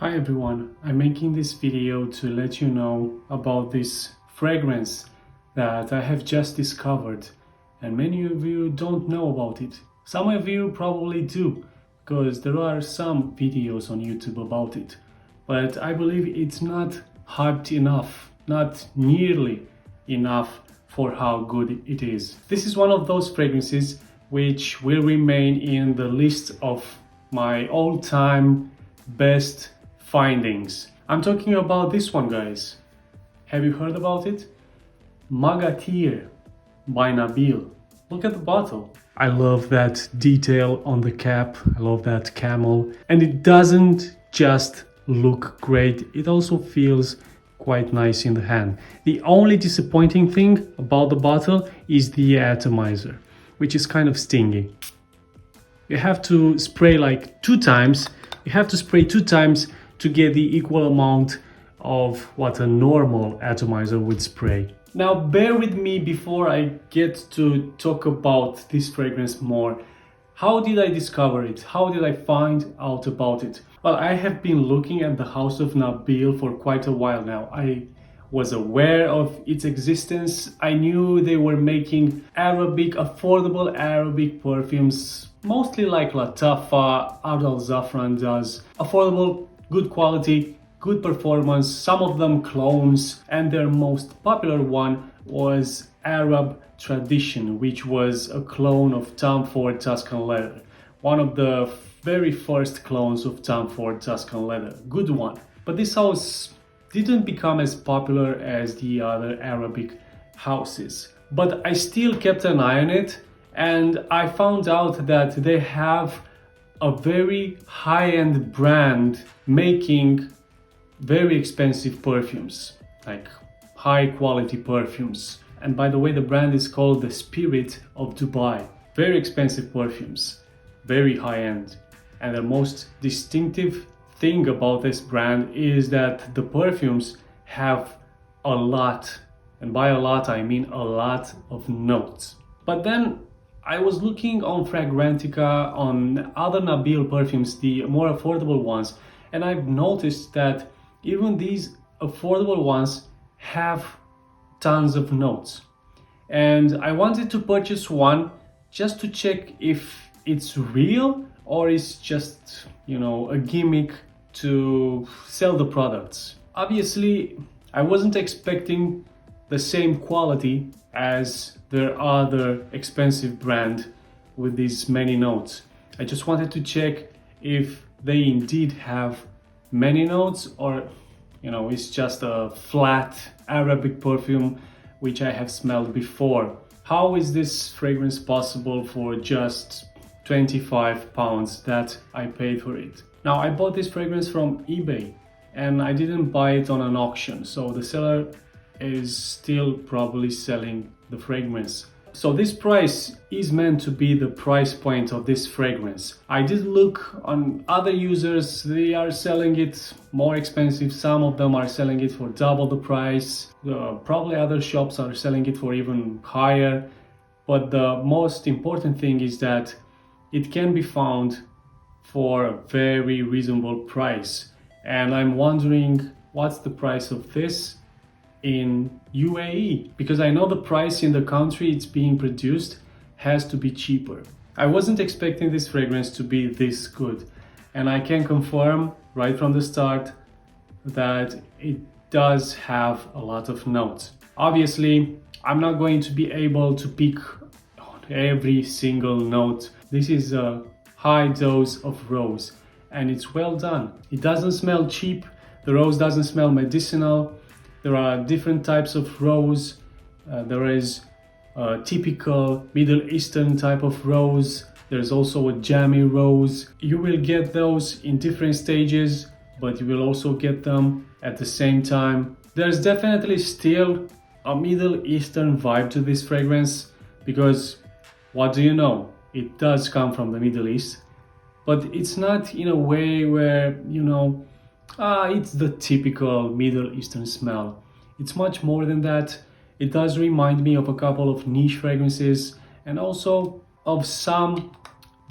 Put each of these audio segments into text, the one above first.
Hi everyone, I'm making this video to let you know about this fragrance that I have just discovered, and many of you don't know about it. Some of you probably do, because there are some videos on YouTube about it, but I believe it's not hyped enough, not nearly enough for how good it is. This is one of those fragrances which will remain in the list of my all-time best findings. I'm talking about this one, guys. Have you heard about it? Maghateer by Nabil. Look at the bottle. I love that detail on the cap. I love that camel. And it doesn't just look great, it also feels quite nice in the hand. The only disappointing thing about the bottle is the atomizer, which is kind of stingy. You have to spray like 2 times. You have to spray 2 times to get the equal amount of what a normal atomizer would spray. Now bear with me before I get to talk about this fragrance more. How did I discover it? How did I find out about it? Well, I have been looking at the house of Nabil for quite a while now. I was aware of its existence. I knew they were making affordable Arabic perfumes, mostly like Latafa, Ardal Zafran does. Affordable, good quality, good performance, some of them clones, and their most popular one was Arab Tradition, which was a clone of Tom Ford Tuscan Leather. One of the very first clones of Tom Ford Tuscan Leather. Good one. But this house didn't become as popular as the other Arabic houses. But I still kept an eye on it, and I found out that they have a very high-end brand making very expensive perfumes, like high-quality perfumes. And by the way, the brand is called the Spirit of Dubai. Very expensive perfumes, very high-end. And the most distinctive thing about this brand is that the perfumes have a lot, and by a lot I mean a lot of notes. But then I was looking on Fragrantica, on other Nabil perfumes, the more affordable ones, and I've noticed that even these affordable ones have tons of notes. And I wanted to purchase one just to check if it's real or it's just, a gimmick to sell the products. Obviously, I wasn't expecting the same quality as their other expensive brand with these many notes. I just wanted to check if they indeed have many notes or it's just a flat Arabic perfume which I have smelled before. How is this fragrance possible for just £25 that I paid for it? Now, I bought this fragrance from eBay and I didn't buy it on an auction, so the seller is still probably selling the fragrance. So this price is meant to be the price point of this fragrance. I did look on other users, they are selling it more expensive. Some of them are selling it for double the price. Probably other shops are selling it for even higher. But the most important thing is that it can be found for a very reasonable price. And I'm wondering what's the price of this in UAE, because I know the price in the country it's being produced has to be cheaper. I wasn't expecting this fragrance to be this good, and I can confirm right from the start that it does have a lot of notes. Obviously, I'm not going to be able to pick every single note. This is a high dose of rose and it's well done. It doesn't smell cheap, the rose doesn't smell medicinal. There are different types of rose. There is a typical Middle Eastern type of rose. There's also a jammy rose. You will get those in different stages, but you will also get them at the same time. There's definitely still a Middle Eastern vibe to this fragrance because what do you know? It does come from the Middle East, but it's not in a way where, it's the typical Middle Eastern smell. It's much more than that. It does remind me of a couple of niche fragrances and also of some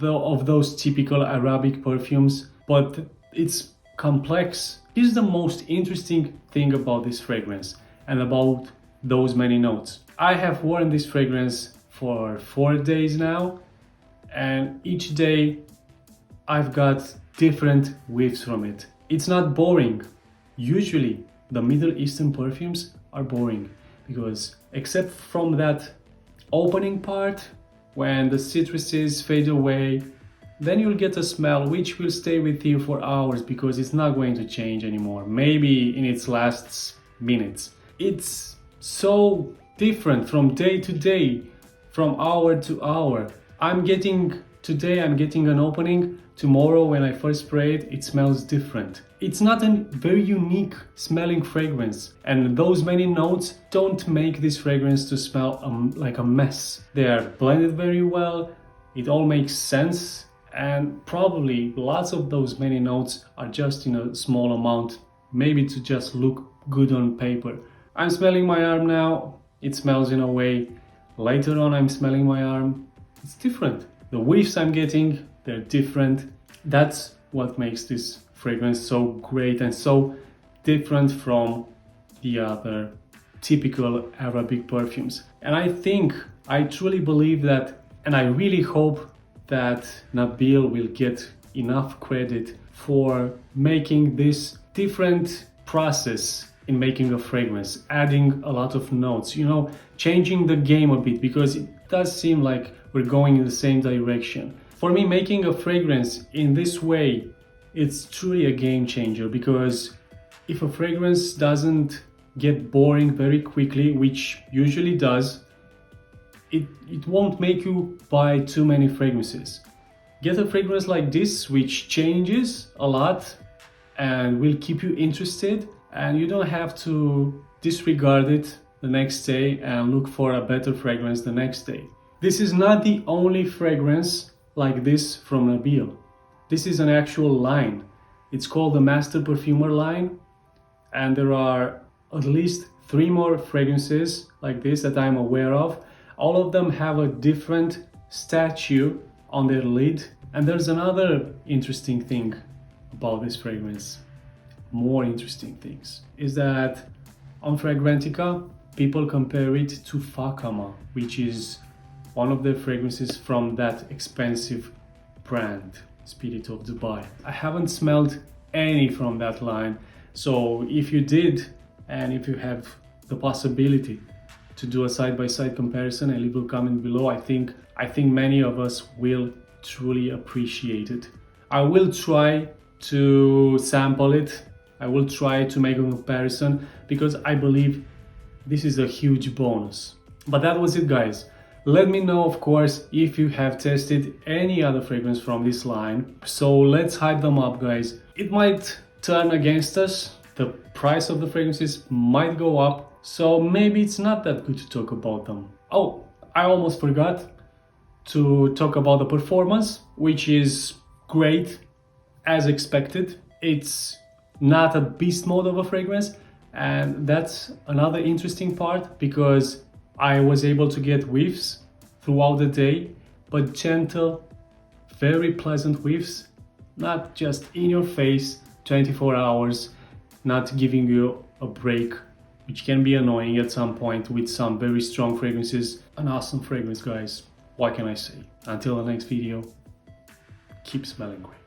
of those typical Arabic perfumes, but it's complex. This is the most interesting thing about this fragrance and about those many notes. I have worn this fragrance for 4 days now, and each day I've got different whiffs from it. It's not boring. Usually the Middle Eastern perfumes are boring because except from that opening part, when the citruses fade away, then you'll get a smell which will stay with you for hours because it's not going to change anymore. Maybe in its last minutes. It's so different from day to day, from hour to hour. Today I'm getting an opening. Tomorrow when I first spray it, it smells different. It's not a very unique smelling fragrance, and those many notes don't make this fragrance to smell like a mess. They are blended very well, it all makes sense, and probably lots of those many notes are just in a small amount, maybe to just look good on paper. I'm smelling my arm now, it smells in a way. Later on I'm smelling my arm, it's different. The whiffs I'm getting, they're different. That's what makes this fragrance so great and so different from the other typical Arabic perfumes. And I truly believe that, and I really hope that Nabil will get enough credit for making this different process in making a fragrance, adding a lot of notes, changing the game a bit, because it does seem like we're going in the same direction. For me, making a fragrance in this way, it's truly a game changer, because if a fragrance doesn't get boring very quickly, which usually does, it won't make you buy too many fragrances. Get a fragrance like this which changes a lot and will keep you interested, and you don't have to disregard it the next day and look for a better fragrance the next day. This is not the only fragrance like this from Nabil. This is an actual line. It's called the Master Perfumer line, and there are at least 3 more fragrances like this that I'm aware of. All of them have a different statue on their lid. And there's another interesting thing about this fragrance. More interesting things is that on Fragrantica, people compare it to Fakama, which is one of the fragrances from that expensive brand, Spirit of Dubai. I haven't smelled any from that line, so if you did, and if you have the possibility to do a side-by-side comparison and leave a comment below, I think many of us will truly appreciate it. I will try to sample it. I will try to make a comparison because I believe this is a huge bonus. But that was it, guys. Let me know, of course, if you have tested any other fragrance from this line. So let's hype them up, guys. It might turn against us. The price of the fragrances might go up. So maybe it's not that good to talk about them. Oh, I almost forgot to talk about the performance, which is great as expected. It's not a beast mode of a fragrance, and that's another interesting part because I was able to get whiffs throughout the day, but gentle, very pleasant whiffs, not just in your face 24 hours, not giving you a break, which can be annoying at some point with some very strong fragrances. An awesome fragrance, guys. What can I say? Until the next video, keep smelling great.